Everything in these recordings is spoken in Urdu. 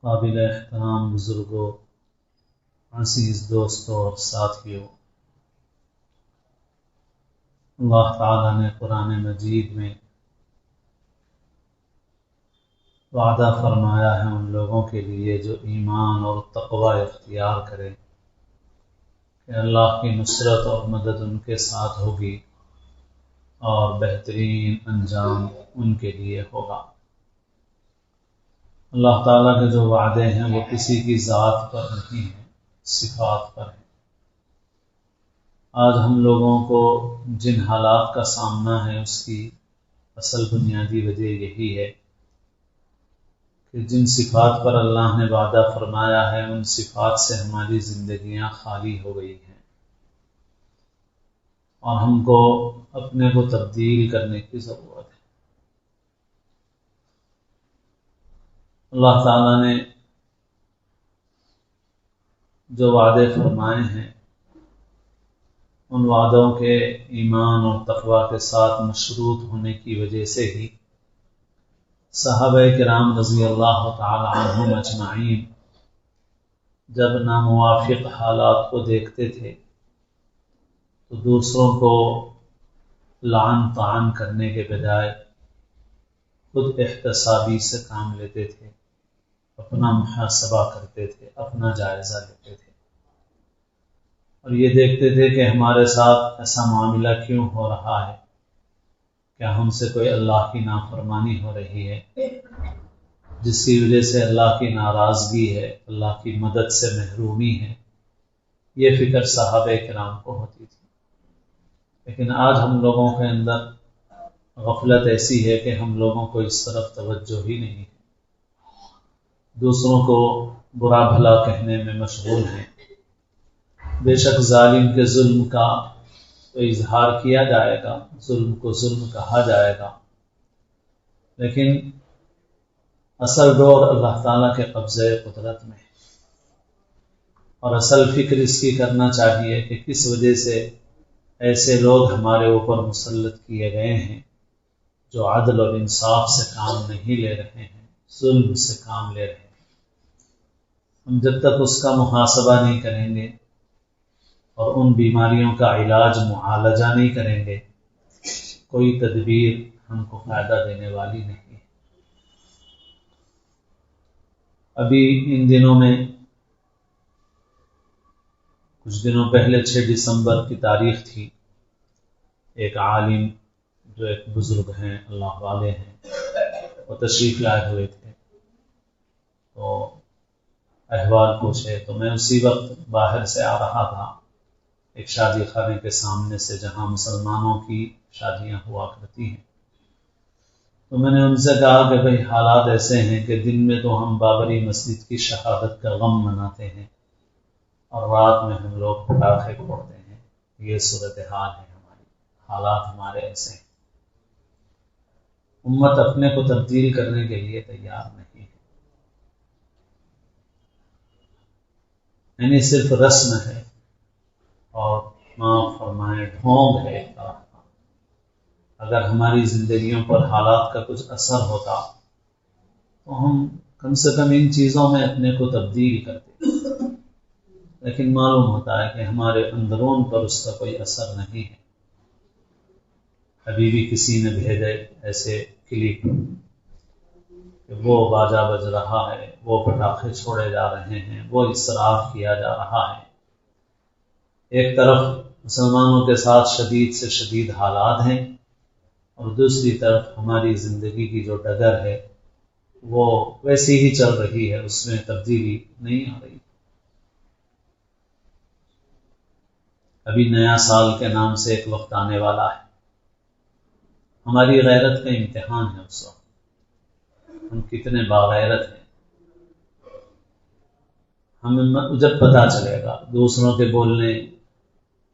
قابل احترام بزرگوں، عزیز دوستوں اور ساتھیوں، اللہ تعالیٰ نے قرآن مجید میں وعدہ فرمایا ہے ان لوگوں کے لیے جو ایمان اور تقوی اختیار کریں کہ اللہ کی نصرت اور مدد ان کے ساتھ ہوگی اور بہترین انجام ان کے لیے ہوگا۔ اللہ تعالیٰ کے جو وعدے ہیں وہ کسی کی ذات پر نہیں ہیں، صفات پر ہیں۔ آج ہم لوگوں کو جن حالات کا سامنا ہے اس کی اصل بنیادی وجہ یہی ہے کہ جن صفات پر اللہ نے وعدہ فرمایا ہے ان صفات سے ہماری زندگیاں خالی ہو گئی ہیں، اور ہم کو اپنے کو تبدیل کرنے کی ضرورت ہے۔ اللہ تعالیٰ نے جو وعدے فرمائے ہیں ان وعدوں کے ایمان اور تقوی کے ساتھ مشروط ہونے کی وجہ سے ہی صحابہ کرام رضی اللہ تعالی عنہم اجمعین جب ناموافق حالات کو دیکھتے تھے تو دوسروں کو لعن طعن کرنے کے بجائے خود احتسابی سے کام لیتے تھے، اپنا محاسبہ کرتے تھے، اپنا جائزہ لیتے تھے، اور یہ دیکھتے تھے کہ ہمارے ساتھ ایسا معاملہ کیوں ہو رہا ہے، کیا ہم سے کوئی اللہ کی نافرمانی ہو رہی ہے جس کی وجہ سے اللہ کی ناراضگی ہے، اللہ کی مدد سے محرومی ہے۔ یہ فکر صحابہ کرام کو ہوتی تھی، لیکن آج ہم لوگوں کے اندر غفلت ایسی ہے کہ ہم لوگوں کو اس طرف توجہ ہی نہیں ہے، دوسروں کو برا بھلا کہنے میں مشغول ہیں۔ بے شک ظالم کے ظلم کا تو اظہار کیا جائے گا، ظلم کو ظلم کہا جائے گا، لیکن اصل دور اللہ تعالیٰ کے قبضے قدرت میں ہے، اور اصل فکر اس کی کرنا چاہیے کہ کس وجہ سے ایسے لوگ ہمارے اوپر مسلط کیے گئے ہیں جو عدل اور انصاف سے کام نہیں لے رہے ہیں، ظلم سے کام لے رہے ہیں۔ ہم جب تک اس کا محاسبہ نہیں کریں گے اور ان بیماریوں کا علاج معالجہ نہیں کریں گے، کوئی تدبیر ہم کو فائدہ دینے والی نہیں ہے۔ ابھی ان دنوں میں کچھ دنوں پہلے 6 دسمبر کی تاریخ تھی، ایک عالم جو ایک بزرگ ہیں، اللہ والے ہیں، وہ تشریف لائے ہوئے تھے، تو احوال پوچھے، تو میں اسی وقت باہر سے آ رہا تھا ایک شادی خانے کے سامنے سے جہاں مسلمانوں کی شادیاں ہوا کرتی ہیں، تو میں نے ان سے کہا کہ بھئی حالات ایسے ہیں کہ دن میں تو ہم بابری مسجد کی شہادت کا غم مناتے ہیں اور رات میں ہم لوگ پٹاخے پھوڑتے ہیں، یہ صورتحال ہے ہماری، حالات ہمارے ایسے ہیں۔ امت اپنے کو تبدیل کرنے کے لیے تیار نہیں ہے، یعنی صرف رسم ہے اور معاف فرمائے ڈھونگ ہے ایک طرح کا۔ اگر ہماری زندگیوں پر حالات کا کچھ اثر ہوتا تو ہم کم سے کم ان چیزوں میں اپنے کو تبدیل کرتے، لیکن معلوم ہوتا ہے کہ ہمارے اندرون پر اس کا کوئی اثر نہیں ہے۔ ابھی بھی کسی نے بھیجے ایسے کلپ کہ وہ باجا بج رہا ہے، وہ پٹاخے چھوڑے جا رہے ہیں، وہ اسراف کیا جا رہا ہے۔ ایک طرف مسلمانوں کے ساتھ شدید سے شدید حالات ہیں، اور دوسری طرف ہماری زندگی کی جو ڈگر ہے وہ ویسی ہی چل رہی ہے، اس میں تبدیلی نہیں آ رہی۔ ابھی نیا سال کے نام سے ایک وقت آنے والا ہے، ہماری غیرت کا امتحان ہے اس وقت، ہم کتنے باغیرت ہیں۔ ہمیں جب پتہ چلے گا دوسروں کے بولنے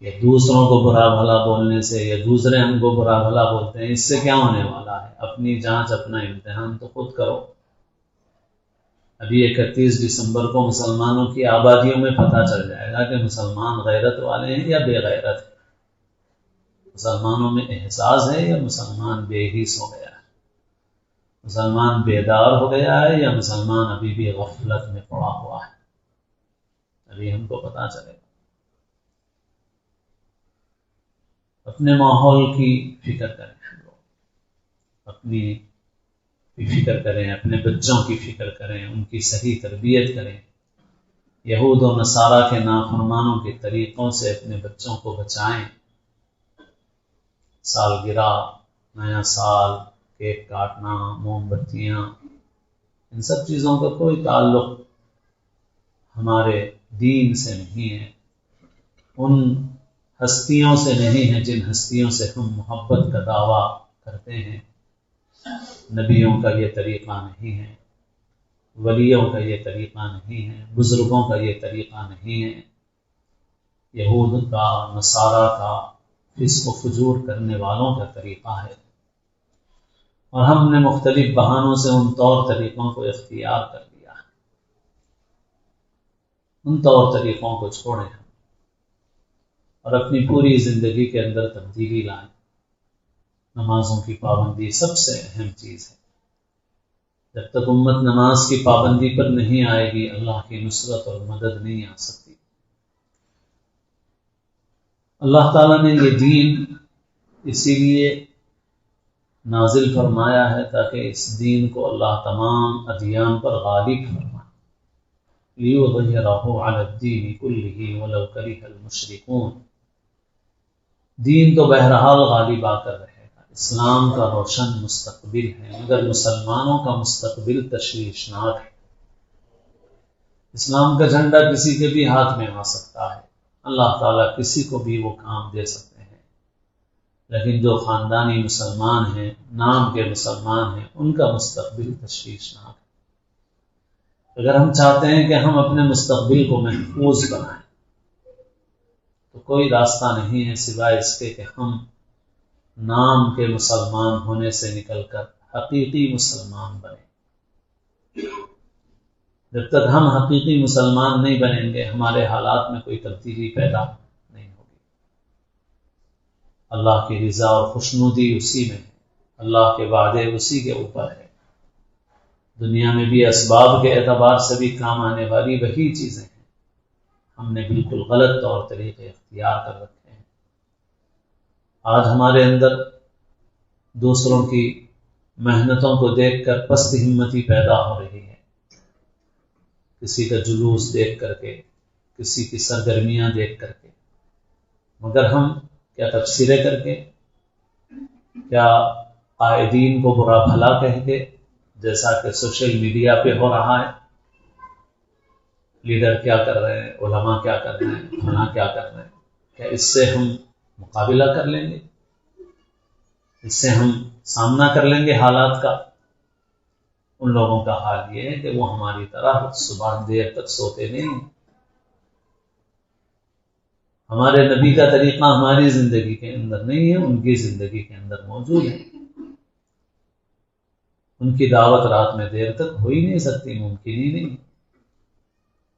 یا دوسروں کو برا بھلا بولنے سے، یا دوسرے ہم کو برا بھلا بولتے ہیں، اس سے کیا ہونے والا ہے؟ اپنی جانچ، اپنا امتحان تو خود کرو۔ ابھی 31 دسمبر کو مسلمانوں کی آبادیوں میں پتہ چل جائے گا کہ مسلمان غیرت والے ہیں یا بے غیرت ہیں، مسلمانوں میں احساس ہے یا مسلمان بے حس ہو گیا ہے۔ مسلمان بیدار ہو گیا ہے یا مسلمان ابھی بھی غفلت میں پڑا ہوا ہے؟ ابھی ہم کو پتہ چلے گا۔ اپنے ماحول کی فکر کریں، ہم لوگ اپنی بھی فکر کریں، اپنے بچوں کی فکر کریں، ان کی صحیح تربیت کریں۔ یہود و نصارہ کے نافرمانوں کے طریقوں سے اپنے بچوں کو بچائیں۔ سالگرہ، نیا سال، کیک کاٹنا، موم بتیاں، ان سب چیزوں کا کوئی تعلق ہمارے دین سے نہیں ہے، ان ہستیوں سے نہیں ہے جن ہستیوں سے ہم محبت کا دعویٰ کرتے ہیں۔ نبیوں کا یہ طریقہ نہیں ہے، ولیوں کا یہ طریقہ نہیں ہے، بزرگوں کا یہ طریقہ نہیں ہے، یہود کا، نصارہ کا، فسق و فجور کرنے والوں کا طریقہ ہے، اور ہم نے مختلف بہانوں سے ان طور طریقوں کو اختیار کر لیا۔ ان طور طریقوں کو چھوڑیں اور اپنی پوری زندگی کے اندر تبدیلی لائیں۔ نمازوں کی پابندی سب سے اہم چیز ہے۔ جب تک امت نماز کی پابندی پر نہیں آئے گی، اللہ کی نصرت اور مدد نہیں آ سکتی۔ اللہ تعالیٰ نے یہ دین اسی لیے نازل فرمایا ہے تاکہ اس دین کو اللہ تمام ادیان پر غالب فرمائے۔ لِيُظْهِرَهُ عَلَى الدِّينِ كُلِّهِ وَلَوْ كَرِهَ الْمُشْرِكُونَ۔ دین تو بہرحال غالب آ کر رہے گا۔ اسلام کا روشن مستقبل ہے، مگر مسلمانوں کا مستقبل تشویشناک ہے۔ اسلام کا جھنڈا کسی کے بھی ہاتھ میں آ سکتا ہے، اللہ تعالیٰ کسی کو بھی وہ کام دے سکتے ہیں، لیکن جو خاندانی مسلمان ہیں، نام کے مسلمان ہیں، ان کا مستقبل تشویشناک ہے۔ اگر ہم چاہتے ہیں کہ ہم اپنے مستقبل کو محفوظ بنائیں تو کوئی راستہ نہیں ہے سوائے اس کے کہ ہم نام کے مسلمان ہونے سے نکل کر حقیقی مسلمان بنیں۔ جب تک ہم حقیقی مسلمان نہیں بنیں گے، ہمارے حالات میں کوئی تبدیلی پیدا نہیں ہوگی۔ اللہ کی رضا اور خوشنودی اسی میں ہے، اللہ کے وعدے اسی کے اوپر ہے۔ دنیا میں بھی اسباب کے اعتبار سے بھی کام آنے والی وہی چیزیں ہیں، ہم نے بالکل غلط طور طریقے اختیار کر رکھے ہیں۔ آج ہمارے اندر دوسروں کی محنتوں کو دیکھ کر پست ہمتی پیدا ہو رہی ہے، کسی کا جلوس دیکھ کر کے، کسی کی سرگرمیاں دیکھ کر کے، مگر ہم کیا تبصرے کر کے، کیا قائدین کو برا بھلا کہہ کے، جیسا کہ سوشل میڈیا پہ ہو رہا ہے، لیڈر کیا کر رہے ہیں، علماء کیا کر رہے ہیں، فلاں کیا کر رہے ہیں، کیا اس سے ہم مقابلہ کر لیں گے؟ اس سے ہم سامنا کر لیں گے حالات کا؟ ان لوگوں کا حال یہ ہے کہ وہ ہماری طرح صبح دیر تک سوتے نہیں ہیں۔ ہمارے نبی کا طریقہ ہماری زندگی کے اندر نہیں ہے، ان کی زندگی کے اندر موجود ہے۔ ان کی دعوت رات میں دیر تک ہو ہی نہیں سکتی، ممکن ہی نہیں۔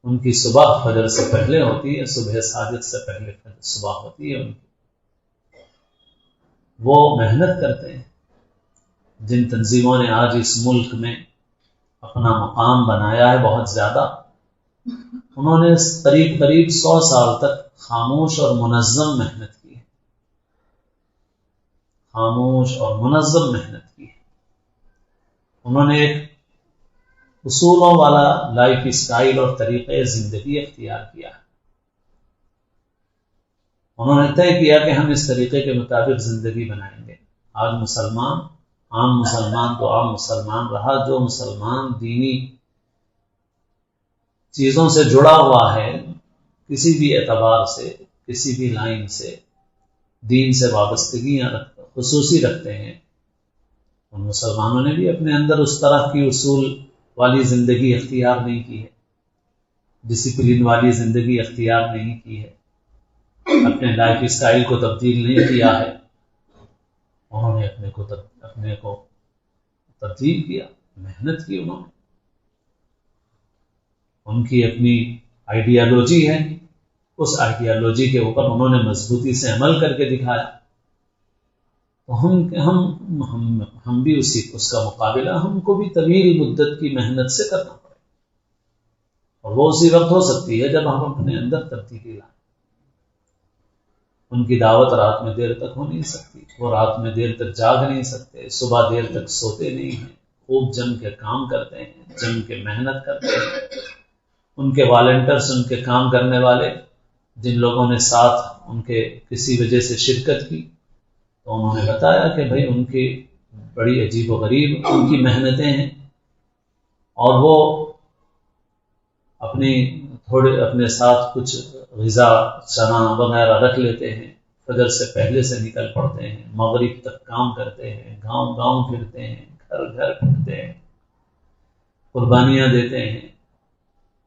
ان کی صبح فجر سے پہلے ہوتی ہے، صبح صادق سے پہلے صبح ہوتی ہے ان کی۔ وہ محنت کرتے ہیں۔ جن تنظیموں نے آج اس ملک میں اپنا مقام بنایا ہے بہت زیادہ، انہوں نے قریب 100 سال تک خاموش اور منظم محنت کی ہے، خاموش اور منظم محنت کی ہے۔ انہوں نے ایک اصولوں والا لائف اسٹائل اور طریقے زندگی اختیار کیا ہے۔ انہوں نے طے کیا کہ ہم اس طریقے کے مطابق زندگی بنائیں گے۔ آج مسلمان، عام مسلمان تو عام مسلمان رہا، جو مسلمان دینی چیزوں سے جڑا ہوا ہے، کسی بھی اعتبار سے، کسی بھی لائن سے، دین سے وابستگیاں خصوصی رکھتے ہیں، ان مسلمانوں نے بھی اپنے اندر اس طرح کی اصول والی زندگی اختیار نہیں کی ہے، ڈسپلن والی زندگی اختیار نہیں کی ہے، اپنے لائف اسٹائل کو تبدیل نہیں کیا ہے۔ انہوں نے اپنے کو تبدیل کیا، محنت کی انہوں نے۔ ان کی اپنی آئیڈیالوجی ہے، اس آئیڈیالوجی کے اوپر انہوں نے مضبوطی سے عمل کر کے دکھایا۔ تو ہم بھی اس کا مقابلہ ہم کو بھی طویل مدت کی محنت سے کرنا پڑے، اور وہ اسی وقت ہو سکتی ہے جب ہم اپنے اندر تبدیلی لائیں۔ ان کی دعوت رات میں دیر تک ہو نہیں سکتی، وہ رات میں دیر تک جاگ نہیں سکتے، صبح دیر تک سوتے نہیں ہیں، خوب جم کے کام کرتے ہیں، جم کے محنت کرتے ہیں۔ ان کے والنٹرز، ان کے کام کرنے والے جن لوگوں نے ساتھ ان کے کسی وجہ سے شرکت کی، تو انہوں نے بتایا کہ بھئی ان کی بڑی عجیب و غریب ان کی محنتیں ہیں، اور وہ اپنے ساتھ کچھ غذا چنا وغیرہ رکھ لیتے ہیں، فجر سے پہلے سے نکل پڑتے ہیں، مغرب تک کام کرتے ہیں، گاؤں گاؤں پھرتے ہیں، گھر گھر پھرتے ہیں، قربانیاں دیتے ہیں۔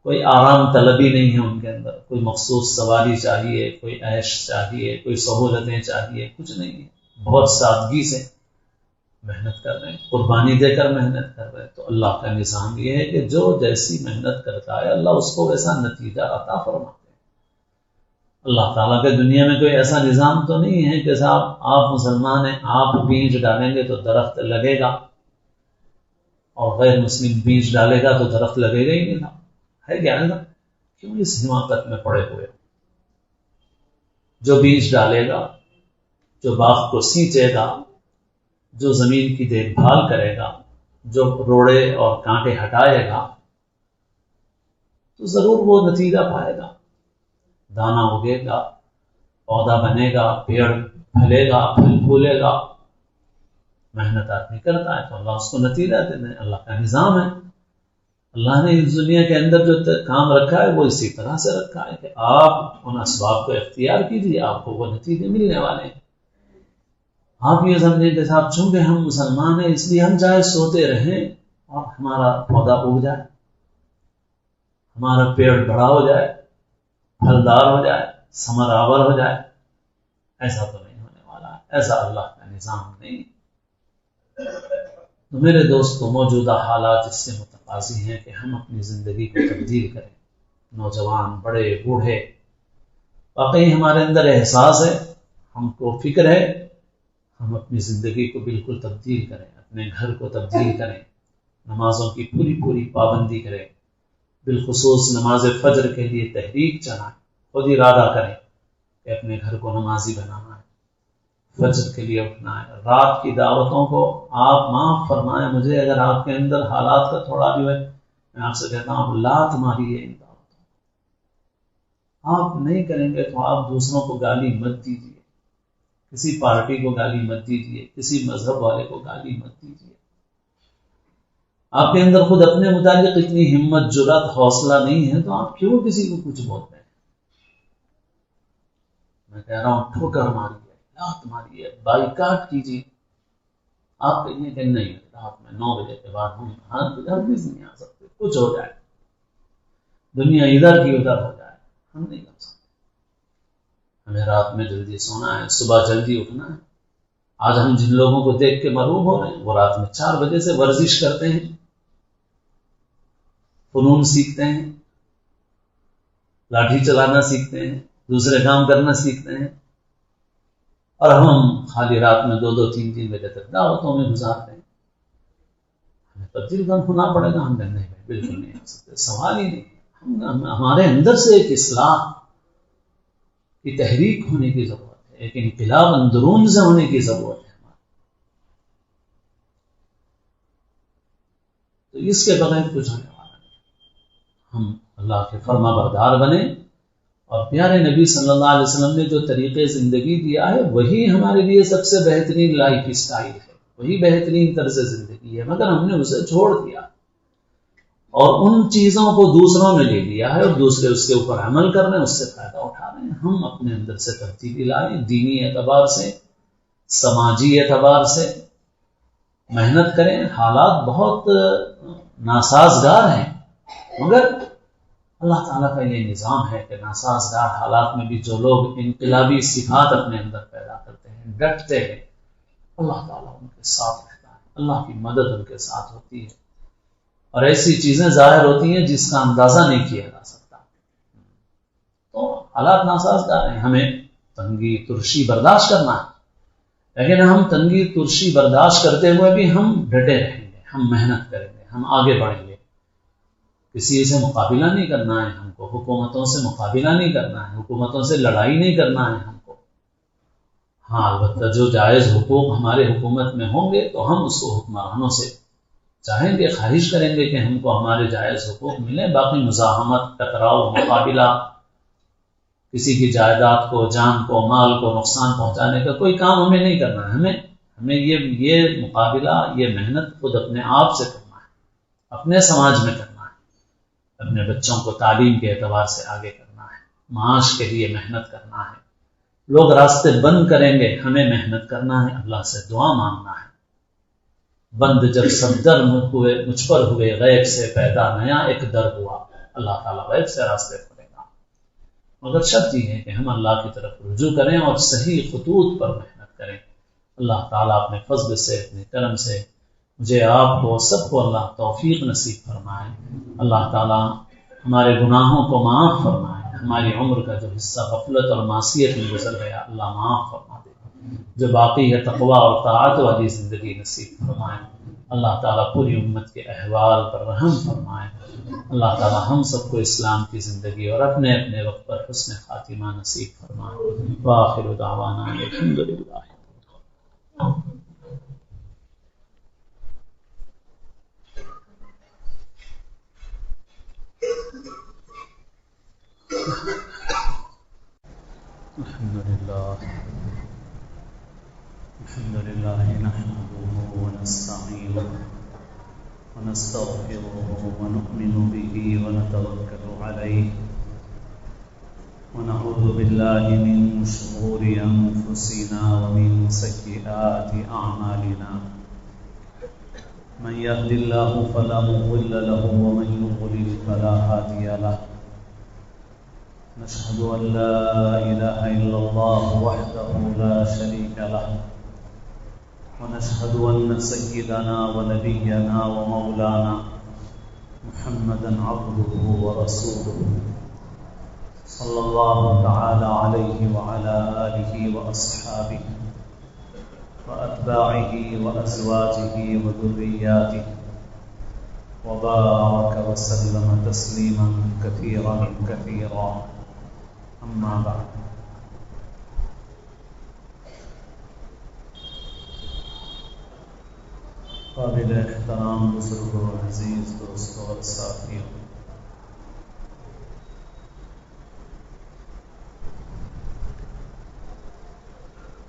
کوئی آرام طلبی نہیں ہے ان کے اندر، کوئی مخصوص سواری چاہیے، کوئی عیش چاہیے، کوئی سہولتیں چاہیے، کچھ نہیں ہے، بہت سادگی سے محنت کر رہے ہیں، قربانی دے کر محنت کر رہے ہیں۔ تو اللہ کا نظام یہ ہے کہ جو جیسی محنت کرتا ہے اللہ اس کو ویسا نتیجہ عطا فرماتے ہیں۔ اللہ تعالیٰ کے دنیا میں کوئی ایسا نظام تو نہیں ہے کہ صاحب آپ مسلمان ہیں، آپ بیج ڈالیں گے تو درخت لگے گا، اور غیر مسلم بیج ڈالے گا تو درخت لگے گا ہی نہیں۔ ہے کیا ہے نا؟ کیوں اس حماقت میں پڑے ہوئے؟ جو بیج ڈالے گا، جو باغ کو سینچے گا، جو زمین کی دیکھ بھال کرے گا، جو روڑے اور کانٹے ہٹائے گا، تو ضرور وہ نتیجہ پائے گا، دانا اگے گا، پودا بنے گا، پیڑ پھلے گا، پھل پھولے گا۔ محنت آدمی کرتا ہے تو اللہ اس کو نتیجہ دیتے ہیں، اللہ کا نظام ہے۔ اللہ نے اس دنیا کے اندر جو کام رکھا ہے وہ اسی طرح سے رکھا ہے کہ آپ ان اسباب کو اختیار کیجیے، آپ کو وہ نتیجے ملنے والے ہیں۔ آپ یہ سمجھیں کہ صاحب چونکہ ہم مسلمان ہیں اس لیے ہم چاہے سوتے رہیں اور ہمارا پودا اگ جائے، ہمارا پیڑ بڑا ہو جائے، پھلدار ہو جائے، ثمر آور ہو جائے، ایسا تو نہیں ہونے والا ہے، ایسا اللہ کا نظام نہیں۔ تو میرے دوستو، موجودہ حالات اس سے متقاضی ہیں کہ ہم اپنی زندگی کو تبدیل کریں، نوجوان، بڑے، بوڑھے۔ واقعی ہمارے اندر احساس ہے، ہم کو فکر ہے، ہم اپنی زندگی کو بالکل تبدیل کریں، اپنے گھر کو تبدیل کریں، نمازوں کی پوری پابندی کریں، بالخصوص نماز فجر کے لیے تحریک چلائیں، خود ارادہ کریں کہ اپنے گھر کو نمازی بنانا ہے، فجر کے لیے اٹھنا ہے۔ رات کی دعوتوں کو آپ معاف فرمائیں مجھے اگر آپ کے اندر حالات کا تھوڑا بھی ہے، میں آپ سے کہتا ہوں آپ لات ماریے ان دعوتوں، آپ نہیں کریں گے تو آپ دوسروں کو گالی مت دیجیے، کسی پارٹی کو گالی مت دیجیے، کسی مذہب والے کو گالی مت دیجیے۔ آپ کے اندر خود اپنے متعلق اتنی ہمت، جرأت، حوصلہ نہیں ہے تو آپ کیوں کسی کو کچھ بولتے ہیں؟ میں کہہ رہا ہوں ٹھوکر ماریے، لات ماریے، بائیکاٹ کیجیے۔ آپ کہیے کہ نہیں رات میں 9 بجے کے بعد ہم نہیں آ سکتے، کچھ ہو جائے، دنیا ادھر کی ادھر ہو جائے، ہم نہیں کر سکتے، ہمیں رات میں جلدی سونا ہے، صبح جلدی اٹھنا ہے۔ آج ہم جن لوگوں کو دیکھ کے مرعوب ہو رہے ہیں وہ رات میں 4 بجے سے ورزش کرتے ہیں، فنون سیکھتے ہیں، لاٹھی چلانا سیکھتے ہیں، دوسرے کام کرنا سیکھتے ہیں، اور ہم خالی رات میں 2-3 بجے تک دعوتوں میں گزارتے ہیں۔ ہمیں تبدیل ہونا پڑے گا۔ ہم کہتے ہیں بالکل نہیں ہو سکتے، سوال ہی نہیں۔ ہمارے اندر سے ایک اصلاح کی تحریک ہونے کی ضرورت ہے، ایک انقلاب اندرون سے ہونے کی ضرورت ہے۔ تو اس کے بغیر کچھ ہونے والا نہیں۔ ہم اللہ کے فرما بردار بنیں، اور پیارے نبی صلی اللہ علیہ وسلم نے جو طریقے زندگی دیا ہے وہی ہمارے لیے سب سے بہترین لائف اسٹائل ہے، وہی بہترین طرز زندگی ہے، مگر ہم نے اسے چھوڑ دیا اور ان چیزوں کو دوسروں میں لے لیا ہے، اور دوسرے اس کے اوپر عمل کر رہے ہیں، اس سے فائدہ اٹھا رہے ہیں۔ ہم اپنے اندر سے تبدیلی لائیں، دینی اعتبار سے، سماجی اعتبار سے محنت کریں۔ حالات بہت ناسازگار ہیں، مگر اللہ تعالیٰ کا یہ نظام ہے کہ ناسازگار حالات میں بھی جو لوگ انقلابی صفات اپنے اندر پیدا کرتے ہیں، ڈٹتے ہیں، اللہ تعالیٰ ان کے ساتھ رہتا ہے، اللہ کی مدد ان کے ساتھ ہوتی ہے، اور ایسی چیزیں ظاہر ہوتی ہیں جس کا اندازہ نہیں کیا جا سکتا۔ تو حالات ناسازگار ہیں، ہمیں تنگی ترشی برداشت کرنا ہے، لیکن ہم تنگی ترشی برداشت کرتے ہوئے بھی ہم ڈٹے رہیں گے، ہم محنت کریں گے، ہم آگے بڑھیں گے. کسی سے مقابلہ نہیں کرنا ہے ہم کو، حکومتوں سے مقابلہ نہیں کرنا ہے، حکومتوں سے لڑائی نہیں کرنا ہے ہم کو. ہاں البتہ جو جائز حقوق ہمارے حکومت میں ہوں گے تو ہم اس کو حکمرانوں سے چاہیں گے، خواہش کریں گے کہ ہم کو ہمارے جائز حقوق ملیں. باقی مزاحمت، ٹکراؤ، مقابلہ، کسی کی جائیداد کو، جان کو، مال کو نقصان پہنچانے کا کوئی کام ہمیں نہیں کرنا ہے. ہمیں یہ مقابلہ، یہ محنت خود اپنے آپ سے کرنا ہے، اپنے سماج میں کرنا ہے، اپنے بچوں کو تعلیم کے اعتبار سے آگے کرنا ہے، معاش کے لیے محنت کرنا ہے. لوگ راستے بند کریں گے، ہمیں محنت کرنا ہے، اللہ سے دعا مانگنا ہے. بند جب سب در مجھ پر ہوئے، غیب سے پیدا نیا ایک در ہوا. اللہ تعالیٰ غیب سے راستے کھولے گا، مگر شرط یہ ہے کہ ہم اللہ کی طرف رجوع کریں اور صحیح خطوط پر محنت کریں. اللہ تعالیٰ اپنے فضل سے، اپنے کرم سے مجھے، آپ کو، سب کو اللہ توفیق نصیب فرمائے. اللہ تعالیٰ ہمارے گناہوں کو معاف فرمائے. ہماری عمر کا جو حصہ غفلت اور معصیت میں گزر گیا اللہ معاف فرما دے. جو باقی ہے تقویٰ اور طاعت والی زندگی نصیب فرمائے. اللہ تعالیٰ پوری امت کے احوال پر رحم فرمائے. اللہ تعالیٰ ہم سب کو اسلام کی زندگی اور اپنے اپنے وقت پر حسن خاتمہ نصیب فرمائے. وآخر دعوانا الحمدللہ. الحمد لله نحمده ونستعينه ونستغفره ونؤمن به ونتوكل عليه ونعوذ بالله من شرور أنفسنا ومن سيئات أعمالنا. من يهد الله فلا مضل له ومن يضلل فلا هادي له. نشهد أن لا إله إلا الله وحده لا شريك له ونشهد أن سيدنا ونبينا ومولانا محمدا عبده ورسوله صلى الله تعالى عليه وعلى آله وأصحابه وأتباعه وأزواجه وذرياته وبارك وسلم تسليما كثيرا كثيرا. أما بعد. قابل احترام بزرگوں، عزیز دوستوں اور ساتھیوں،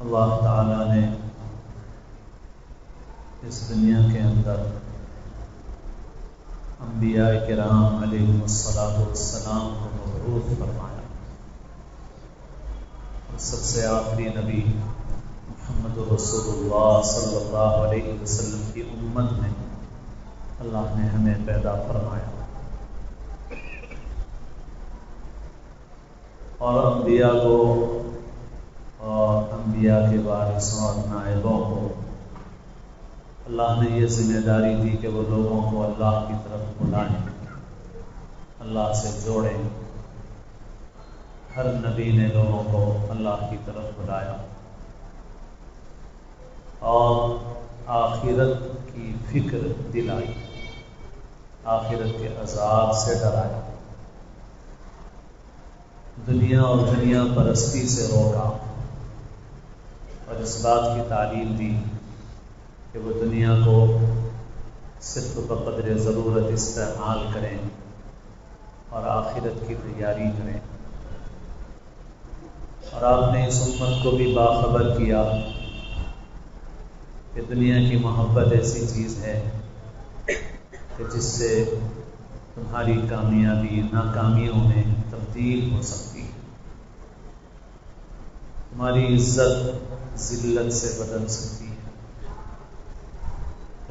اللہ تعالیٰ نے اس دنیا کے اندر انبیاء کرام علیہم السلام کو مبعوث فرمایا. سب سے آخری نبی محمد رسول اللہ صلی اللہ علیہ وسلم کی امت میں اللہ نے ہمیں پیدا فرمایا. اور انبیاء کو اور انبیاء کے وارثوں اور نائبوں کو اللہ نے یہ ذمہ داری دی کہ وہ لوگوں کو اللہ کی طرف بلائیں، اللہ سے جوڑیں. ہر نبی نے لوگوں کو اللہ کی طرف بلایا اور آخرت کی فکر دلائی، آخرت کے عذاب سے ڈرایا، دنیا اور دنیا پرستی سے روکا اور اس بات کی تعلیم دی کہ وہ دنیا کو صرف بقدر ضرورت استعمال کریں اور آخرت کی تیاری کریں. اور آپ نے اس امت کو بھی باخبر کیا کہ دنیا کی محبت ایسی چیز ہے کہ جس سے تمہاری کامیابی ناکامیوں میں تبدیل ہو سکتی ہے، تمہاری عزت ذلت سے بدل سکتی ہے.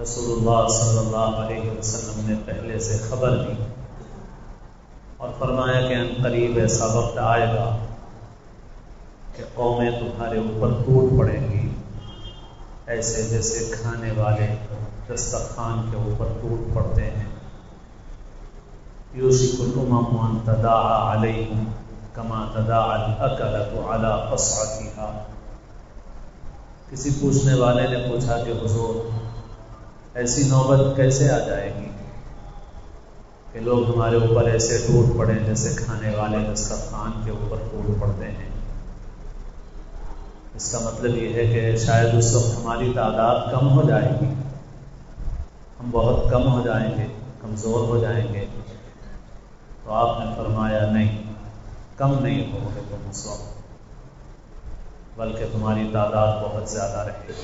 رسول اللہ صلی اللہ علیہ وسلم نے پہلے سے خبر دی اور فرمایا کہ ان قریب ایسا وقت آئے گا کہ قومیں تمہارے اوپر ٹوٹ پڑیں گی، ایسے جیسے کھانے والے دسترخوان کے اوپر ٹوٹ پڑتے ہیں. یوشک الامم ان تداعی علیہم کما تداعی الاکلۃ علی قصعتها. کسی پوچھنے والے نے پوچھا کہ حضور ایسی نوبت کیسے آ جائے گی کہ لوگ ہمارے اوپر ایسے ٹوٹ پڑیں جیسے کھانے والے دسترخوان کے اوپر ٹوٹ پڑتے ہیں؟ اس کا مطلب یہ ہے کہ شاید اس وقت ہماری تعداد کم ہو جائے گی، ہم بہت کم ہو جائیں گے، کمزور ہو جائیں گے۔ تو آپ نے فرمایا نہیں، کم نہیں ہوگے تم اس وقت، بلکہ تمہاری تعداد بہت زیادہ رہے گی۔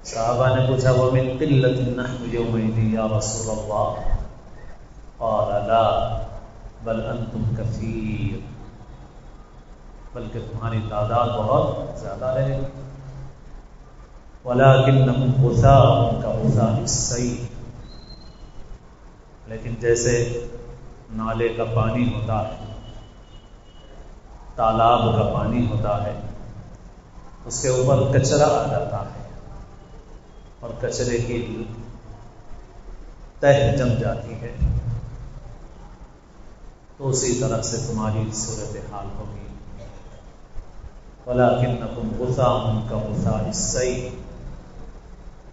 صحابہ نے پوچھا وَمِن قِلَّةٍ نَحْنُ يَوْمَئِذٍ يَا رَسُولَ اللَّهِ قَالَ لَا بَلْ أَنْتُمْ كَثِيرٌ، بلکہ تمہاری تعداد بہت زیادہ رہے گی۔ وَلَكِنَّكُمْ غُثَاءٌ كَغُثَاءِ السَّيْلِ، لیکن جیسے نالے کا پانی ہوتا ہے، تالاب کا پانی ہوتا ہے، اس کے اوپر کچرا آ جاتا ہے اور کچرے کی تہ جم جاتی ہے، تو اسی طرح سے تمہاری صورتحال ہوگی۔ وَلَكِنَّكُمْ غُثَاءٌ كَغُثَاءِ السَّيْلِ،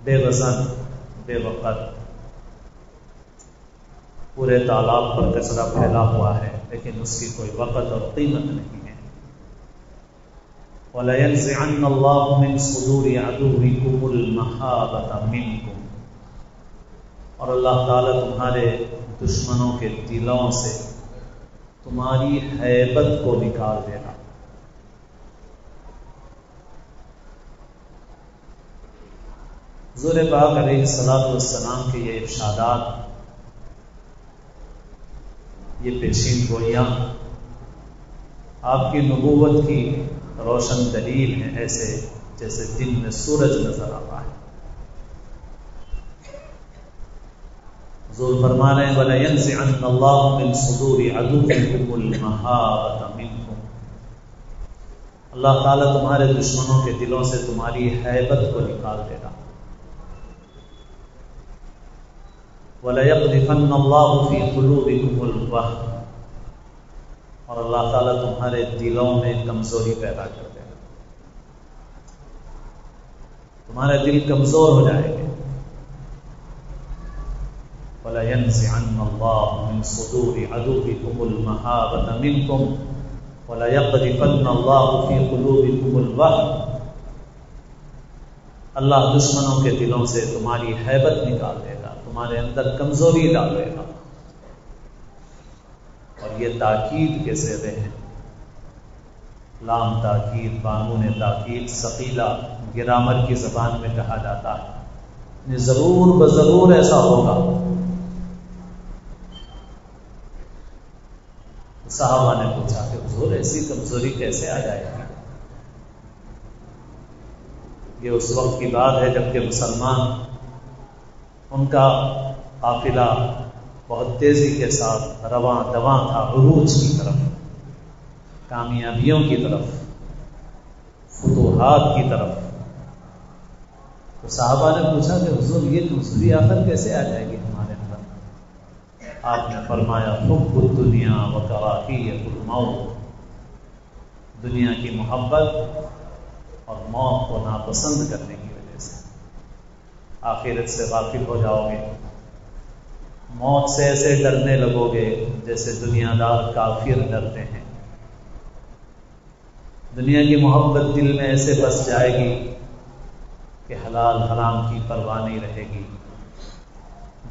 بے وزن، بے وقت، پورے تالاب پر کچرا پھیلا ہوا ہے لیکن اس کی کوئی وقت اور قیمت نہیں ہے۔ وَلَيَنزِعَنَّ اللَّهُ مِن صُدُورِ عَدُوِّكُمُ الْمَحَابَةَ مِنكُمْ، اور اللہ تعالیٰ تمہارے دشمنوں کے دلوں سے تمہاری ہیبت کو نکال دے گا۔ حضور پاک علیہ الصلوٰۃ والسلام کے یہ ارشادات، یہ پیشین گوئیاں آپ کی نبوت کی روشن دلیل ہیں، ایسے جیسے دن میں سورج نظر آتا ہے۔ حضور فرما رہے ہیں وَلَيَنزِعَنَّ اللَّهُ مِن صُدُورِ عَدُوِّكُمُ الْمَحَابَةَ مِنكُمْ، اللہ تعالیٰ تمہارے دشمنوں کے دلوں سے تمہاری ہیبت کو نکال دے گا۔ وَلَيَقْذِفَنَّ اللَّهُ فِي قُلُوبِكُمُ الْوَهْنَ، اور اللہ تعالیٰ تمہارے دلوں میں کمزوری پیدا کر دے گا، تمہارے دل کمزور ہو جائیں گے۔ وَلَيَنزِعَنَّ اللَّهُ مِن صُدُورِ عَدُوِّكُمُ الْمَحَابَةَ مِنكُمْ وَلَيَقْذِفَنَّ اللَّهُ فِي قُلُوبِكُمُ الْوَهْنَ، اللہ دشمنوں کے دلوں سے تمہاری ہیبت نکال دے گا، تمہارے اندر کمزوری ڈال دے گا۔ اور یہ تاکید کے صیغے ہیں، لام تاکید، بانون تاکید، ثقیلہ گرامر کی زبان میں کہا جاتا ہے، ضرور بضرور ایسا ہوگا۔ صحابہ نے پوچھا کہ حضور ایسی کمزوری کیسے آ جائے گی؟ یہ اس وقت کی بات ہے جبکہ مسلمان، ان کا قافلہ بہت تیزی کے ساتھ رواں دواں تھا عروج کی طرف، کامیابیوں کی طرف، فتوحات کی طرف۔ تو صحابہ نے پوچھا کہ حضور یہ کمزوری آخر کیسے آ جائے گی ہمارے اندر؟ آپ نے فرمایا حب الدنیا وکراہیۃ الموت، دنیا کی محبت اور موت کو ناپسند کرنے کی وجہ سے آخرت سے غافل ہو جاؤ گے، موت سے ایسے ڈرنے لگو گے جیسے دنیا دار کافر ڈرتے ہیں، دنیا کی محبت دل میں ایسے بس جائے گی کہ حلال حرام کی پرواہ نہیں رہے گی،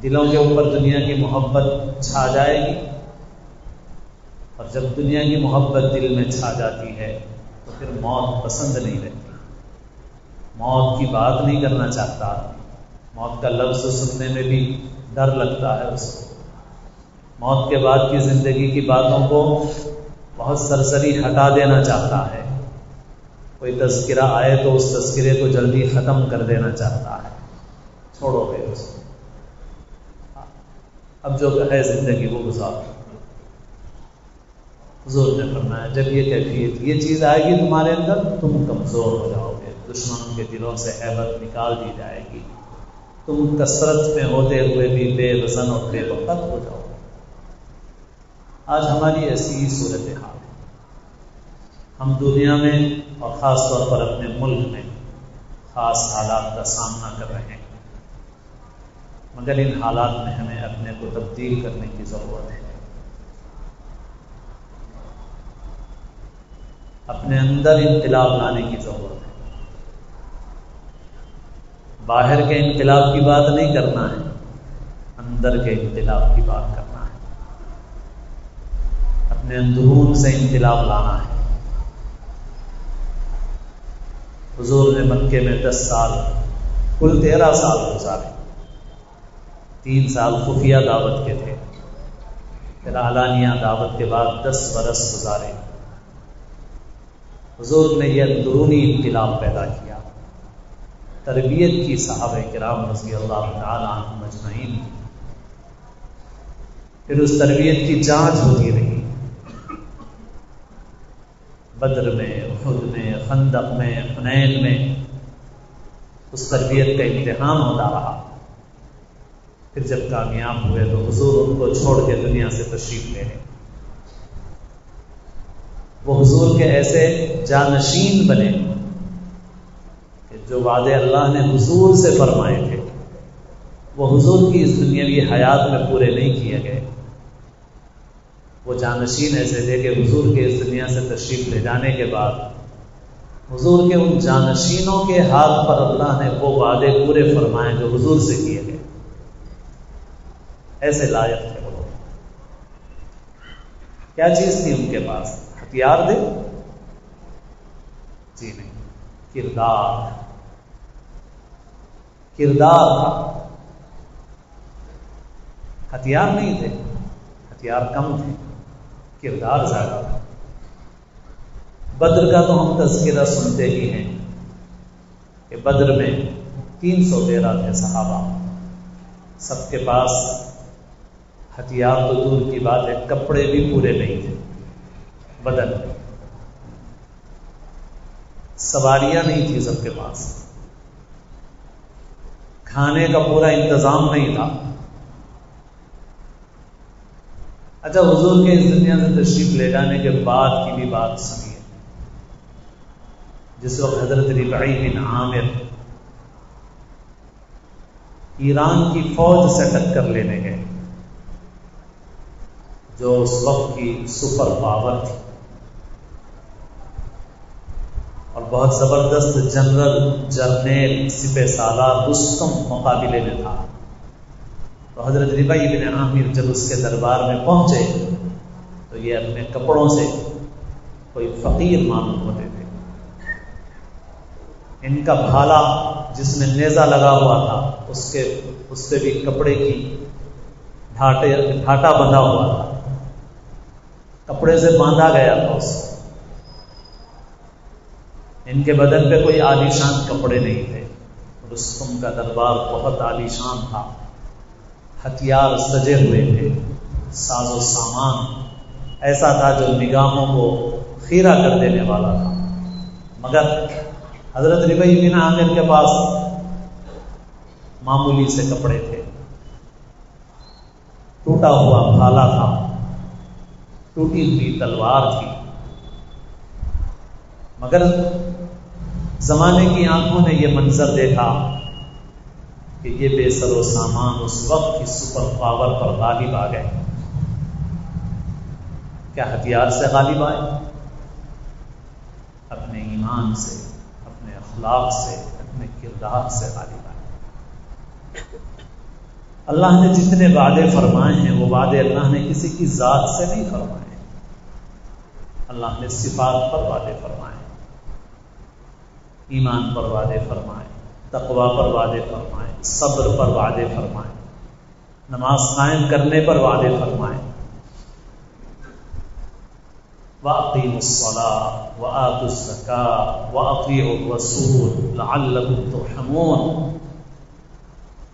دلوں کے اوپر دنیا کی محبت چھا جائے گی، اور جب دنیا کی محبت دل میں چھا جاتی ہے تو پھر موت پسند نہیں رہتی، موت کی بات نہیں کرنا چاہتا، موت کا لفظ سننے میں بھی ڈر لگتا ہے اس کو، موت کے بعد کی زندگی کی باتوں کو بہت سرسری ہٹا دینا چاہتا ہے، کوئی تذکرہ آئے تو اس تذکرے کو جلدی ختم کر دینا چاہتا ہے، چھوڑو گے اس کو، اب جو ہے زندگی وہ گزارو۔ حضور نے فرمایا جب یہ کیفیت، یہ چیز آئے گی تمہارے اندر، تم کمزور ہو جاؤ گے، دشمنوں کے دلوں سے ہیبت نکال دی جائے گی، تم کثرت میں ہوتے ہوئے بھی بے وزن اور بے وقت ہو جاؤ گے۔ آج ہماری ایسی ہی صورتحال ہے، ہم دنیا میں اور خاص طور پر اپنے ملک میں خاص حالات کا سامنا کر رہے ہیں، مگر ان حالات میں ہمیں اپنے کو تبدیل کرنے کی ضرورت ہے، اپنے اندر انقلاب لانے کی ضرورت ہے۔ باہر کے انقلاب کی بات نہیں کرنا ہے، اندر کے انقلاب کی بات کرنا ہے، اپنے اندرون سے انقلاب لانا ہے۔ حضور نے مکے میں 10 سال، کل 13 سال گزارے، 3 سال خفیہ دعوت کے تھے، پھر اعلانیہ دعوت کے بعد 10 برس گزارے۔ حضور نے یہ اندرونی انقلاب پیدا کیا، تربیت کی صحابہ کرام رضی اللہ تعالی عنہم اجمعین کی، پھر اس تربیت کی جانچ ہوتی رہی، بدر میں، احد میں، خندق میں، حنین میں اس تربیت کا امتحان ہوتا رہا۔ پھر جب کامیاب ہوئے تو حضور ان کو چھوڑ کے دنیا سے تشریف لے گئے۔ وہ حضور کے ایسے جانشین بنے کہ جو وعدے اللہ نے حضور سے فرمائے تھے وہ حضور کی اس دنیاوی حیات میں پورے نہیں کیے گئے۔ وہ جانشین ایسے تھے کہ حضور کے اس دنیا سے تشریف لے جانے کے بعد حضور کے ان جانشینوں کے ہاتھ پر اللہ نے وہ وعدے پورے فرمائے جو حضور سے کیے گئے۔ ایسے لائق تھے وہ لوگ۔ کیا چیز تھی ان کے پاس؟ ہتھیار دے؟ جی نہیں، کردار تھا، ہتھیار نہیں تھے، ہتھیار کم تھے، کردار زیادہ تھا۔ بدر کا تو ہم تذکرہ سنتے ہی ہیں کہ بدر میں 313 تھے صحابہ، سب کے پاس ہتھیار تو دور کی بات ہے، کپڑے بھی پورے نہیں تھے، بدن میں سواریاں نہیں تھی سب کے پاس، کھانے کا پورا انتظام نہیں تھا۔ اچھا، حضور کے اس دنیا سے تشریف لے جانے کے بعد کی بھی بات سنیے۔ جس وقت حضرت ربعی بن عامر ایران کی فوج سے ٹکر لینے گئے، جو اس وقت کی سپر پاور تھی اور بہت زبردست جرنیل سپہ سالار رستم مقابلے میں تھا، تو حضرت ربعی بن عامر جب اس کے دربار میں پہنچے تو یہ اپنے کپڑوں سے کوئی فقیر معلوم ہوتے تھے۔ ان کا بھالا جس میں نیزہ لگا ہوا تھا اس پہ بھی کپڑے کی ڈھاٹا بندھا ہوا تھا، کپڑے سے باندھا گیا تھا اس کو۔ ان کے بدن پہ کوئی عالیشان کپڑے نہیں تھے۔ رستم کا دربار بہت عالیشان تھا، ہتھیار سجے ہوئے تھے، ساز و سامان ایسا تھا جو نگاہوں کو خیرہ کر دینے والا تھا، مگر حضرت ربعی بن عامر کے پاس معمولی سے کپڑے تھے، ٹوٹا ہوا بھالا تھا، ٹوٹی ہوئی تلوار تھی، مگر زمانے کی آنکھوں نے یہ منظر دیکھا کہ یہ بے سر و سامان اس وقت کی سپر پاور پر غالب آ گئے۔ کیا ہتھیار سے غالب آئے؟ اپنے ایمان سے، اپنے اخلاق سے، اپنے کردار سے غالب آئے۔ اللہ نے جتنے وعدے فرمائے ہیں وہ وعدے اللہ نے کسی کی ذات سے نہیں فرمائے، اللہ نے صفات پر وعدے فرمائے، ایمان پر وعدے فرمائے، تقوی پر وعدے فرمائے، صبر پر وعدے فرمائے، نماز قائم کرنے پر وعدے فرمائے۔ وَأَقِيمُوا الصَّلَاةَ وَآتُوا الزَّكَاةَ وَأَطِيعُوا الرَّسُولَ لَعَلَّكُمْ تُرْحَمُونَ۔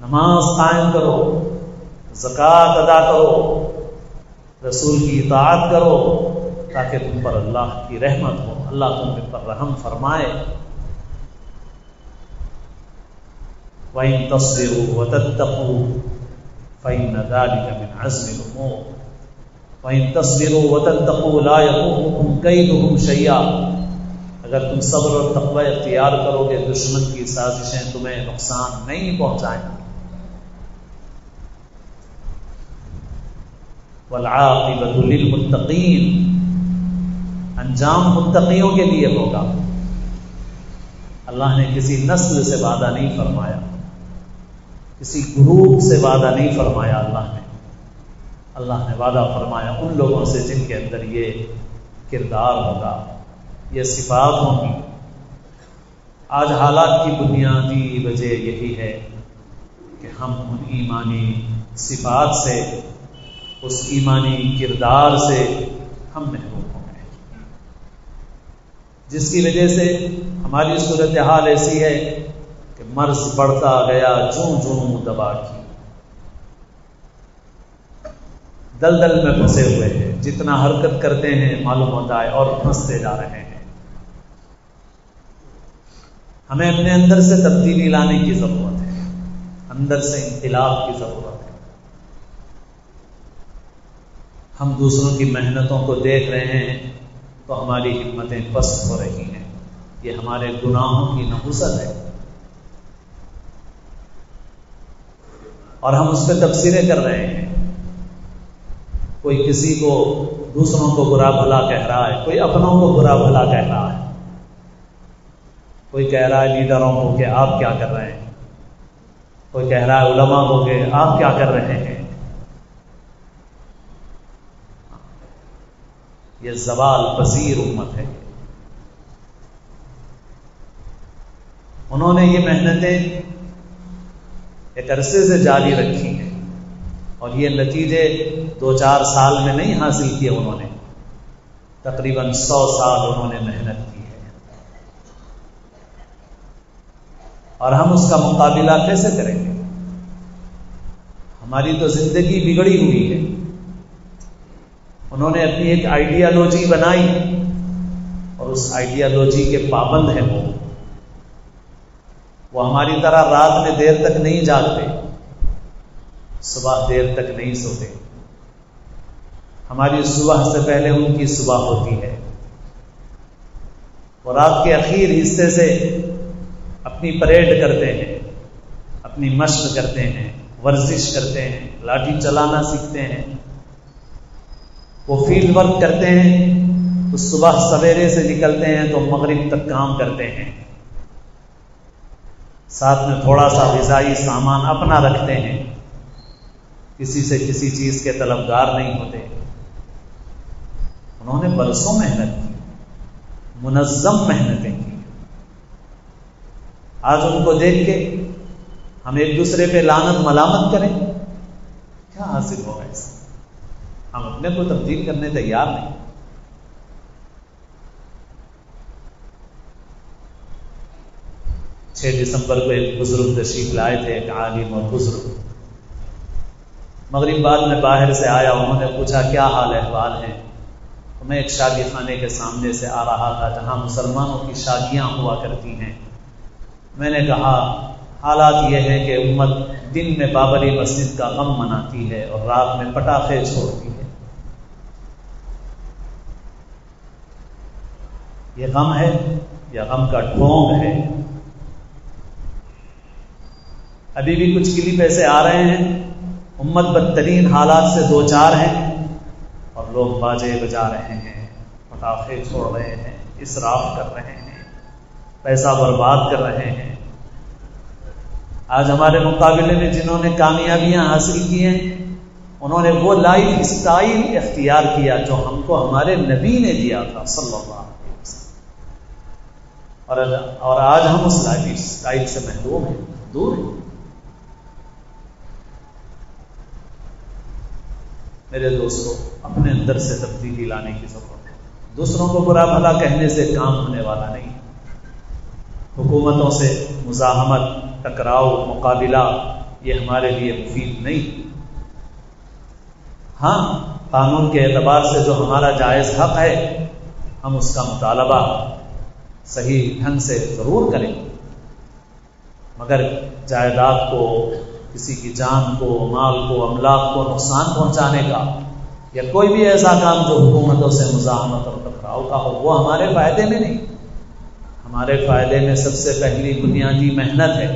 نماز قائم کرو، زکوٰۃ ادا کرو، رسول کی اطاعت کرو تاکہ تم پر اللہ کی رحمت ہو، اللہ تم پر رحم فرمائے۔ وَإِن تَصْبِرُوا وَتَتَّقُوا فَإِنَّ ذَلِكَ مِنْ عَزْمِ الْأُمُورِ۔ وَإِن تَصْبِرُوا وَتَتَّقُوا لَا يَضُرُّكُمْ كَيْدُهُمْ شَيْئًا، اگر تم صبر اور تقوی اختیار کرو گے دشمن کی سازشیں تمہیں نقصان نہیں پہنچائیں گی. وَالْعَاقِبَةُ لِلْمُتَّقِينَ، انجام متقیوں کے لیے ہوگا. اللہ نے کسی نسل سے وعدہ نہیں فرمایا، کسی گروپ سے وعدہ نہیں فرمایا. اللہ نے وعدہ فرمایا ان لوگوں سے جن کے اندر یہ کردار ہوگا، یہ صفات ہوں گی. آج حالات کی بنیادی وجہ یہی ہے کہ ہم ان ایمانی صفات سے، اس ایمانی کردار سے ہم محروم ہو گئے، جس کی وجہ سے ہماری صورتحال ایسی ہے کہ مرض بڑھتا گیا، جوں جوں دبا کی دلدل میں پھنسے ہوئے ہیں. جتنا حرکت کرتے ہیں معلوم ہوتا ہے اور پھنستے جا رہے ہیں. ہمیں اپنے اندر سے تبدیلی لانے کی ضرورت ہے، اندر سے انقلاب کی ضرورت ہے. ہم دوسروں کی محنتوں کو دیکھ رہے ہیں تو ہماری ہمتیں پست ہو رہی ہیں. یہ ہمارے گناہوں کی نحوست ہے اور ہم اس پہ تبصرے کر رہے ہیں. کوئی کسی کو، دوسروں کو برا بھلا کہہ رہا ہے، کوئی اپنوں کو برا بھلا کہہ رہا ہے، کوئی کہہ رہا ہے لیڈروں کو کہ آپ کیا کر رہے ہیں، کوئی کہہ رہا ہے علماء کو کہ آپ کیا کر رہے ہیں. یہ زوال پذیر امت ہے. انہوں نے یہ محنتیں ایک عرصے سے جاری رکھی ہیں اور یہ نتیجے 2-4 سال میں نہیں حاصل کیے. انہوں نے تقریباً 100 سال انہوں نے محنت کی ہے. اور ہم اس کا مقابلہ کیسے کریں گے؟ ہماری تو زندگی بگڑی ہوئی ہے. انہوں نے اپنی ایک آئیڈیالوجی بنائی اور اس آئیڈیالوجی کے پابند ہیں. وہ ہماری طرح رات میں دیر تک نہیں جاگتے، صبح دیر تک نہیں سوتے. ہماری صبح سے پہلے ان کی صبح ہوتی ہے. وہ رات کے اخیر حصے سے اپنی پریڈ کرتے ہیں، اپنی مشق کرتے ہیں، ورزش کرتے ہیں، لاٹھی چلانا سیکھتے ہیں. وہ فیلڈ ورک کرتے ہیں تو صبح سویرے سے نکلتے ہیں تو مغرب تک کام کرتے ہیں. ساتھ میں تھوڑا سا غذائی سامان اپنا رکھتے ہیں، کسی سے کسی چیز کے طلبگار نہیں ہوتے. انہوں نے برسوں محنت کی، منظم محنتیں کی. آج ان کو دیکھ کے ہم ایک دوسرے پہ لعنت ملامت کریں، کیا حاصل ہوگا اس سے؟ ہم اپنے کو تبدیل کرنے تیار نہیں. 6 دسمبر کو ایک بزرگ تشریف لائے تھے، ایک عالم اور بزرگ. مغرب بعد میں باہر سے آیا، انہوں نے پوچھا کیا حال احوال ہیں. تو میں ایک شادی خانے کے سامنے سے آ رہا تھا جہاں مسلمانوں کی شادیاں ہوا کرتی ہیں. میں نے کہا حالات یہ ہیں کہ امت دن میں بابری مسجد کا غم مناتی ہے اور رات میں پٹاخے چھوڑتی ہے. یہ غم ہے یا غم کا ڈھونگ ہے؟ ابھی بھی کچھ کلپ ایسے آ رہے ہیں، امت بدترین حالات سے 2-4 ہیں اور لوگ باجے بجا رہے ہیں، پٹاخے چھوڑ رہے ہیں، اسراف کر رہے ہیں، پیسہ برباد کر رہے ہیں. آج ہمارے مقابلے میں جنہوں نے کامیابیاں حاصل کی ہیں، انہوں نے وہ لائف اسٹائل اختیار کیا جو ہم کو ہمارے نبی نے دیا تھا صلی اللہ علیہ وسلم. اور آج ہم اس لائف اسٹائل سے محروم ہیں، دور ہیں. میرے دوستو، اپنے اندر سے تبدیلی لانے کی ضرورت ہے. دوسروں کو برا بھلا کہنے سے کام ہونے والا نہیں. حکومتوں سے مزاحمت، ٹکراؤ، مقابلہ یہ ہمارے لیے مفید نہیں. ہاں، قانون کے اعتبار سے جو ہمارا جائز حق ہے ہم اس کا مطالبہ صحیح ڈھنگ سے ضرور کریں، مگر جائیداد کو، کسی کی جان کو، مال کو، املاک کو نقصان پہنچانے کا یا کوئی بھی ایسا کام جو حکومتوں سے مزاحمت اور ٹکراؤ کا ہو، وہ ہمارے فائدے میں نہیں. ہمارے فائدے میں سب سے پہلی بنیادی محنت ہے،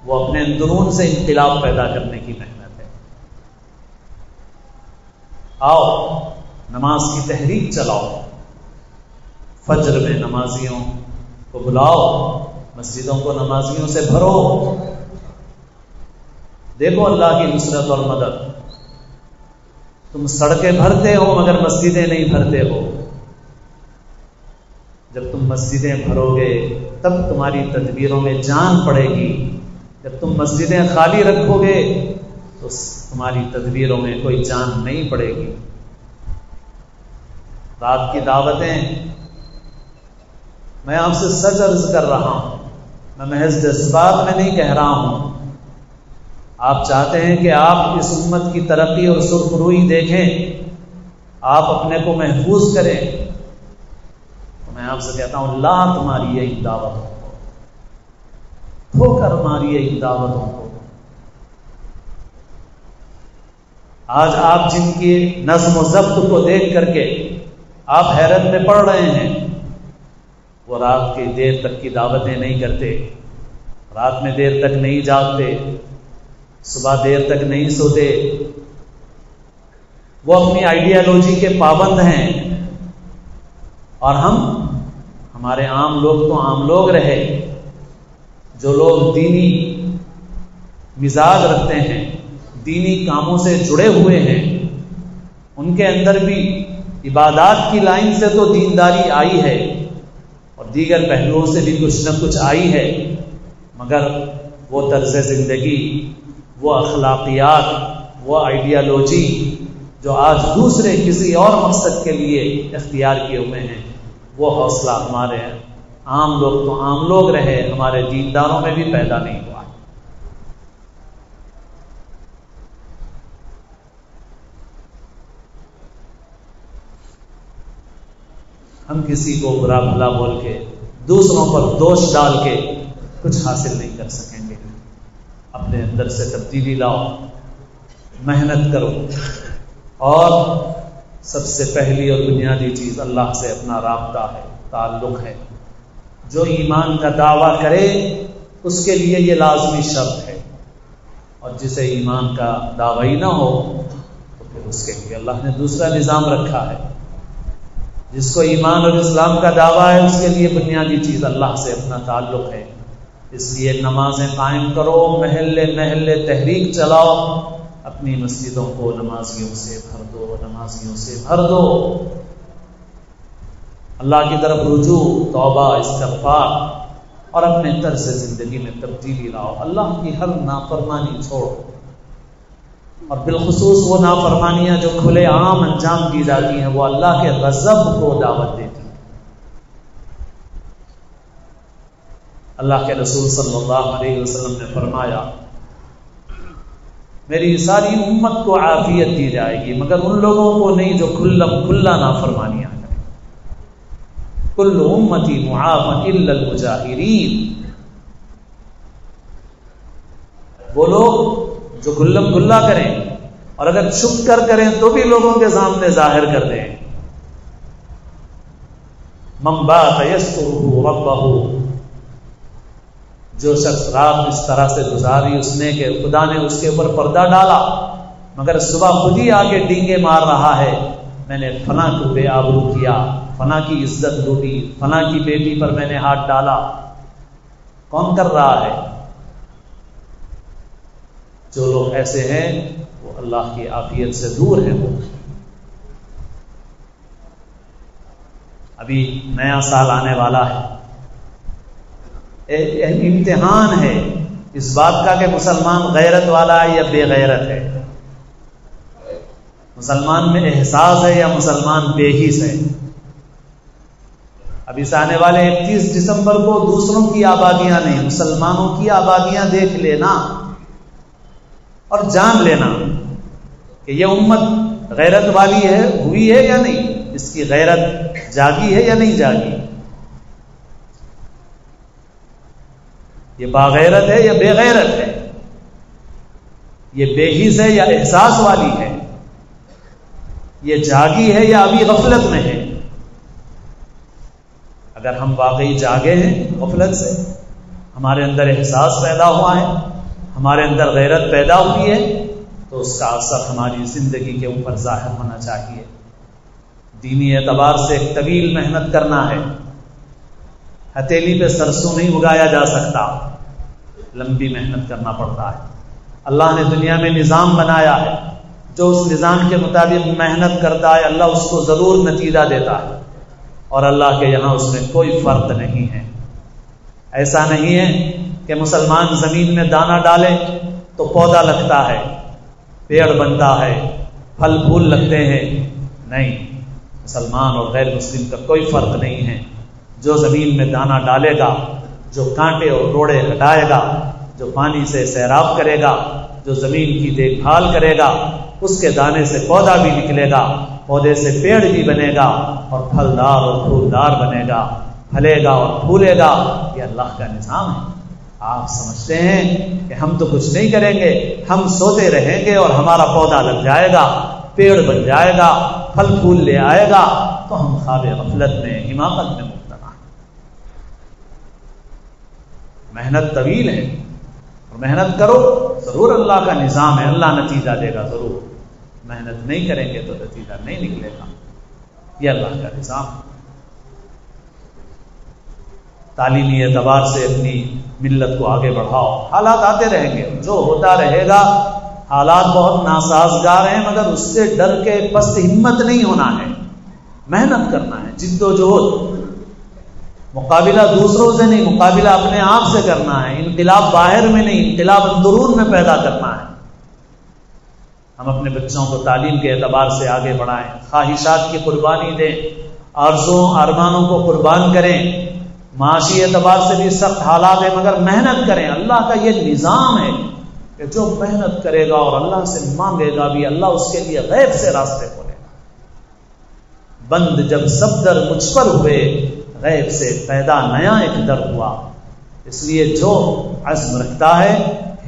وہ اپنے اندرون سے انقلاب پیدا کرنے کی محنت ہے. آؤ نماز کی تحریک چلاؤ، فجر میں نمازیوں کو بلاؤ، مسجدوں کو نمازیوں سے بھرو. دیکھو اللہ کی نصرت اور مدد. تم سڑکیں بھرتے ہو مگر مسجدیں نہیں بھرتے ہو. جب تم مسجدیں بھرو گے تب تمہاری تدبیروں میں جان پڑے گی. جب تم مسجدیں خالی رکھو گے تو تمہاری تدبیروں میں کوئی جان نہیں پڑے گی. رات کی دعوتیں، میں آپ سے سچ عرض کر رہا ہوں، میں محض جذبات میں نہیں کہہ رہا ہوں. آپ چاہتے ہیں کہ آپ اس امت کی ترقی اور سرخروئی دیکھیں، آپ اپنے کو محفوظ کریں، تو میں آپ سے کہتا ہوں اللہ تمہاری یہی دعوتوں کو کھو کر ماری ان دعوتوں کو. آج آپ جن کی نظم و ضبط کو دیکھ کر کے آپ حیرت میں پڑ رہے ہیں، وہ رات کی دیر تک کی دعوتیں نہیں کرتے، رات میں دیر تک نہیں جاگتے، صبح دیر تک نہیں سوتے. وہ اپنی آئیڈیالوجی کے پابند ہیں، اور ہمارے عام لوگ تو عام لوگ رہے. جو لوگ دینی مزاج رکھتے ہیں، دینی کاموں سے جڑے ہوئے ہیں، ان کے اندر بھی عبادات کی لائن سے تو دینداری آئی ہے اور دیگر پہلوؤں سے بھی کچھ نہ کچھ آئی ہے، مگر وہ طرز زندگی، وہ اخلاقیات، وہ آئیڈیالوجی جو آج دوسرے کسی اور مقصد کے لیے اختیار کیے ہوئے ہیں، وہ حوصلہ ہمارے عام لوگ تو عام لوگ رہے، ہمارے دینداروں میں بھی پیدا نہیں ہوا. ہم کسی کو برا بھلا بول کے، دوسروں پر دوش ڈال کے کچھ حاصل نہیں کر سکیں گے. اپنے اندر سے تبدیلی لاؤ، محنت کرو، اور سب سے پہلی اور بنیادی چیز اللہ سے اپنا رابطہ ہے، تعلق ہے. جو ایمان کا دعویٰ کرے اس کے لیے یہ لازمی شرط ہے، اور جسے ایمان کا دعویٰ ہی نہ ہو تو پھر اس کے لیے اللہ نے دوسرا نظام رکھا ہے. جس کو ایمان اور اسلام کا دعویٰ ہے اس کے لیے بنیادی چیز اللہ سے اپنا تعلق ہے. اس لیے نمازیں قائم کرو، محلے محلے تحریک چلاؤ، اپنی مسجدوں کو نمازیوں سے بھر دو، نمازیوں سے بھر دو. اللہ کی طرف رجوع، توبہ، استغفار اور اپنے طرز زندگی میں تبدیلی لاؤ. اللہ کی ہر نافرمانی چھوڑو، اور بالخصوص وہ نافرمانیاں جو کھلے عام انجام دی جاتی ہیں، وہ اللہ کے غضب کو دعوت دیتی ہیں. اللہ کے رسول صلی اللہ علیہ وسلم نے فرمایا میری ساری امت کو عافیت دی جائے گی مگر ان لوگوں کو نہیں جو کھلا نافرمانیاں کریں. کل امتی معاف الا المجاہرین. وہ لوگ جو کھلا کریں، اور اگر چھپ کر کریں تو بھی لوگوں کے سامنے ظاہر کر دیں. من بات یسترہ ربہ، جو شخص رات اس طرح سے گزاری اس نے کہ خدا نے اس کے اوپر پردہ ڈالا مگر صبح خود ہی آ کے ڈینگے مار رہا ہے، میں نے فلاں کو بے آبرو کیا، فلاں کی عزت لوٹی، فلاں کی بیٹی پر میں نے ہاتھ ڈالا. کون کر رہا ہے؟ جو لوگ ایسے ہیں وہ اللہ کی عافیت سے دور ہیں. وہ ابھی نیا سال آنے والا ہے، امتحان ہے اس بات کا کہ مسلمان غیرت والا ہے یا بے غیرت ہے، مسلمان میں احساس ہے یا مسلمان بے حس ہے. اب اس آنے والے 31 دسمبر کو دوسروں کی آبادیاں نہیں، مسلمانوں کی آبادیاں دیکھ لینا اور جان لینا کہ یہ امت غیرت والی ہے، ہوئی ہے یا نہیں، اس کی غیرت جاگی ہے یا نہیں جاگی، یہ باغیرت ہے یا بے غیرت ہے، یہ بے حس ہے یا احساس والی ہے. یہ جاگی ہے یا ابھی غفلت میں ہے؟ اگر ہم واقعی جاگے ہیں غفلت سے، ہمارے اندر احساس پیدا ہوا ہے، ہمارے اندر غیرت پیدا ہوئی ہے، تو اس کا اثر ہماری زندگی کے اوپر ظاہر ہونا چاہیے۔ دینی اعتبار سے ایک طویل محنت کرنا ہے، ہتھیلی پہ سرسوں نہیں اگایا جا سکتا، لمبی محنت کرنا پڑتا ہے۔ اللہ نے دنیا میں نظام بنایا ہے، جو اس نظام کے مطابق محنت کرتا ہے اللہ اس کو ضرور نتیجہ دیتا ہے، اور اللہ کے یہاں اس میں کوئی فرق نہیں ہے۔ ایسا نہیں ہے کہ مسلمان زمین میں دانہ ڈالے تو پودا لگتا ہے، پیڑ بنتا ہے، پھل پھول لگتے ہیں، نہیں، مسلمان اور غیر مسلم کا کوئی فرق نہیں ہے۔ جو زمین میں دانہ ڈالے گا، جو کانٹے اور روڑے ہٹائے گا، جو پانی سے سیراب کرے گا، جو زمین کی دیکھ بھال کرے گا، اس کے دانے سے پودا بھی نکلے گا، پودے سے پیڑ بھی بنے گا، اور پھلدار اور پھولدار بنے گا، پھلے گا اور پھولے گا۔ یہ اللہ کا نظام ہے۔ آپ سمجھتے ہیں کہ ہم تو کچھ نہیں کریں گے، ہم سوتے رہیں گے اور ہمارا پودا لگ جائے گا، پیڑ بن جائے گا، پھل پھول لے آئے گا، تو ہم خواب غفلت میں، حماقت میں مبتلا ہیں۔ محنت طویل ہے، اور محنت کرو، ضرور اللہ کا نظام ہے، اللہ نتیجہ دے گا ضرور۔ محنت نہیں کریں گے تو نتیجہ نہیں نکلے گا، یہ اللہ کا نظام ہے۔ تعلیمی اعتبار سے اپنی ملت کو آگے بڑھاؤ، حالات آتے رہیں گے، جو ہوتا رہے گا، حالات بہت ناسازگار ہیں، مگر اس سے ڈر کے پست ہمت نہیں ہونا ہے، محنت کرنا ہے، جد و جہد، مقابلہ دوسروں سے نہیں، مقابلہ اپنے آپ سے کرنا ہے، انقلاب باہر میں نہیں، انقلاب اندرون میں پیدا کرنا ہے۔ ہم اپنے بچوں کو تعلیم کے اعتبار سے آگے بڑھائیں، خواہشات کی قربانی دیں، آرزوں ارمانوں کو قربان کریں، معاشی اعتبار سے بھی سخت حالات ہیں مگر محنت کریں۔ اللہ کا یہ نظام ہے کہ جو محنت کرے گا اور اللہ سے مانگے گا بھی، اللہ اس کے لیے غیب سے راستے کھولے گا۔ بند جب سب در مجھ پر ہوئے، غیب سے پیدا نیا ایک در ہوا۔ اس لیے جو عزم رکھتا ہے،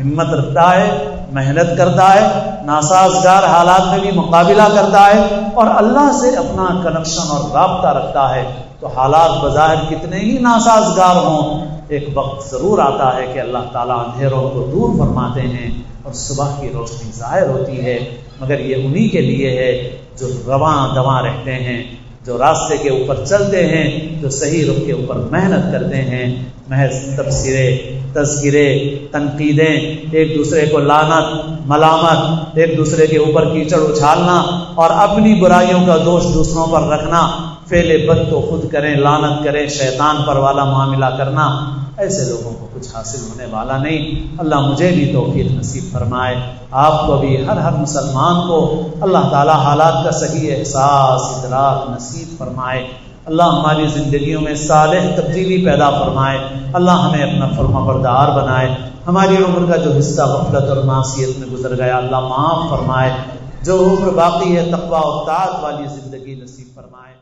ہمت رکھتا ہے، محنت کرتا ہے، ناسازگار حالات میں بھی مقابلہ کرتا ہے، اور اللہ سے اپنا کنیکشن اور رابطہ رکھتا ہے، تو حالات بظاہر کتنے ہی ناسازگار ہوں، ایک وقت ضرور آتا ہے کہ اللہ تعالیٰ اندھیروں کو دور فرماتے ہیں اور صبح کی روشنی ظاہر ہوتی ہے۔ مگر یہ انہی کے لیے ہے جو رواں دواں رہتے ہیں، جو راستے کے اوپر چلتے ہیں، جو صحیح رخ کے اوپر محنت کرتے ہیں۔ محض تبصرے، تذکرے، تنقیدیں، ایک دوسرے کو لعنت، ملامت، ایک دوسرے کے اوپر کیچڑ اچھالنا اور اپنی برائیوں کا دوش دوسروں پر رکھنا، فعل بد تو خود کریں، لعنت کریں، شیطان پر والا معاملہ کرنا، ایسے لوگوں کو کچھ حاصل ہونے والا نہیں۔ اللہ مجھے بھی توفیق نصیب فرمائے، آپ کو بھی، ہر مسلمان کو اللہ تعالی حالات کا صحیح احساس، ادراک نصیب فرمائے۔ اللہ ہماری زندگیوں میں صالح تبدیلی پیدا فرمائے۔ اللہ ہمیں اپنا فرما بردار بنائے۔ ہماری عمر کا جو حصہ غفلت اور معصیت میں گزر گیا اللہ معاف فرمائے۔ جو عمر باقی ہے تقویٰ اور طاعت والی زندگی نصیب فرمائے۔